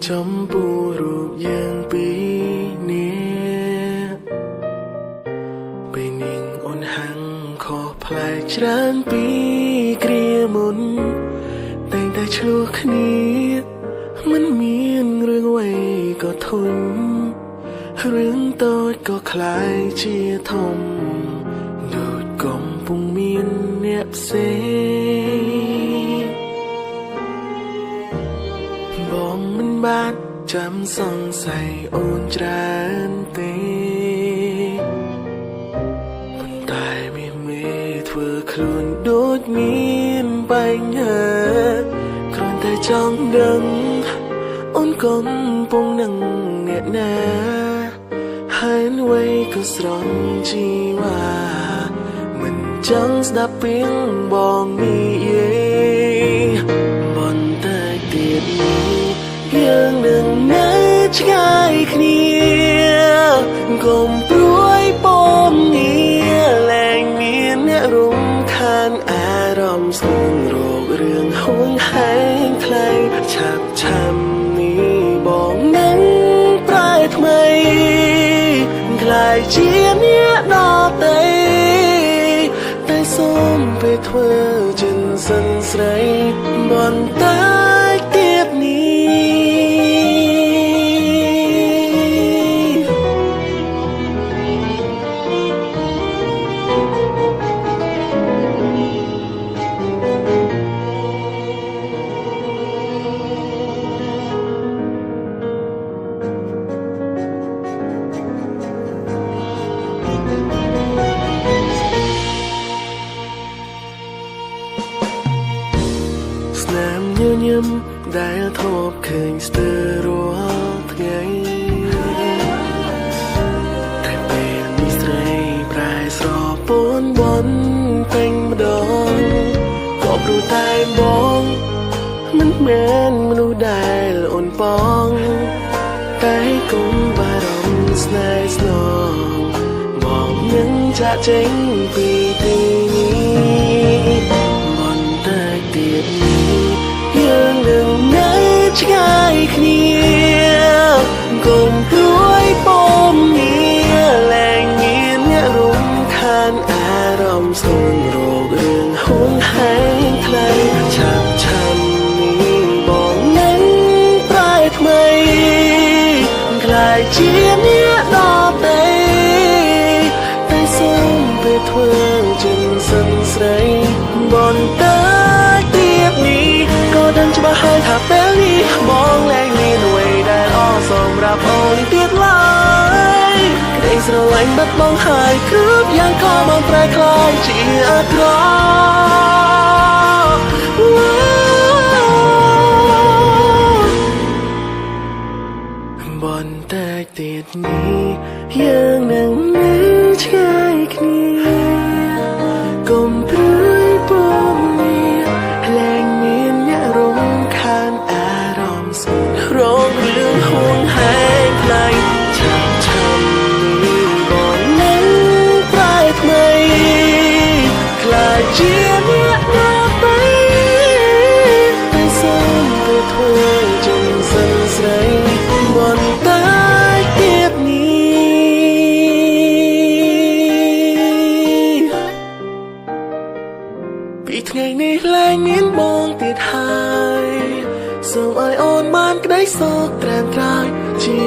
ចំពោះរូបយើងពីរនេះពេលនាងអូនហាំងខុសប្លែកច្រើនពីគ្រាមុនតែងតែឆ្លោះគ្នាមិនមានរឿងអ្វីក៏ធន់រឿងតូចក៏คล้ายជាធំដូចកំពុងមានអ្នកផ្សេងបងមិនបានចាំសង្ស័យអូនច្រើនទេប៉ុន្តែមេធ្វើខ្លួនដូចមានបញ្ហាគ្រាន់តែចង់ដឹងអូនកំពុងនឹងអ្នកណាហើយអ្វីក៏ស្រន់ជីវ៉ាមិនចង់ស្ដាប់ពីបងនិយាយបន្តែទៀតនេះយើងនឹងនៅឆ្ងាយគ្នាកុំព្រួយពំងារលែងមានអ្នករំខានអារម្មណ៍ស្ទងរោគរឿងហួងហែងខ្លែងឆាប់ឆាំនេះបងនឹងប្រែថ្មីខ្លាយជាអ្នកដទៃតែសូមពេលធ្វើចិនសិនស្រីបន្តែទៀតនេះស្នាមញញឹមដែលធ្លាប់ឃើញស្ទើររាល់ថ្ងៃតែពេលនេះស្រីប្រែស្រពន់បន់ពេញម្ដងក៏ព្រោះតែបងមិនមែនមនុស្សដែលអូនបងតែគុំបារម្ភស្នេហ៍ស្នងបងនឹងចាក់ចេញពីទីនេះបន្តែទៀតនេះយើងនឹងនៅឆ្ងាយគ្នាកុំព្រួយពំងារលែងមានអ្នករំខានអារម្មណ៍ស្ទងរោគរឿងហួងហែងខ្លែងឆាប់ឆាំនេះបងនឹងប្រែថ្មីខ្លាយជាអ្នកដទៃតែសូមពេលធ្វើចិនសិនស្រីបន្តែទៀតនេះក៏ដឹងច្បាស់ហើយថាពេលនេះបងលែងមានអ្វីដែលអសម្រាប់អូនទៀតឡើយក្តីស្រឡាញ់បាត់បង់ហើយគ្រប់យ៉ាងក៏បានប្រែក្លាយជាអាក្រក់បន្តែទៀតនេះយើងនឹងនៅឆ្ងាយគ្នាកុំព្រួយពំងារលែងមានអ្នករំខានអារម្មណ៍សុខរងរឿងហួងហែងខ្លែងឆាប់ឆាំនេះបងនឹងប្រែថ្មីខ្លាចជាអ្នកដទៃតែសូមពេលធ្វើចិនសិនស្រីបន្តែទៀតនេះពីថ្ងៃនេះលែងមានបងទៀតហើយសូមឲ្យអូនបានក្តីសុខត្រាំត្រើយជា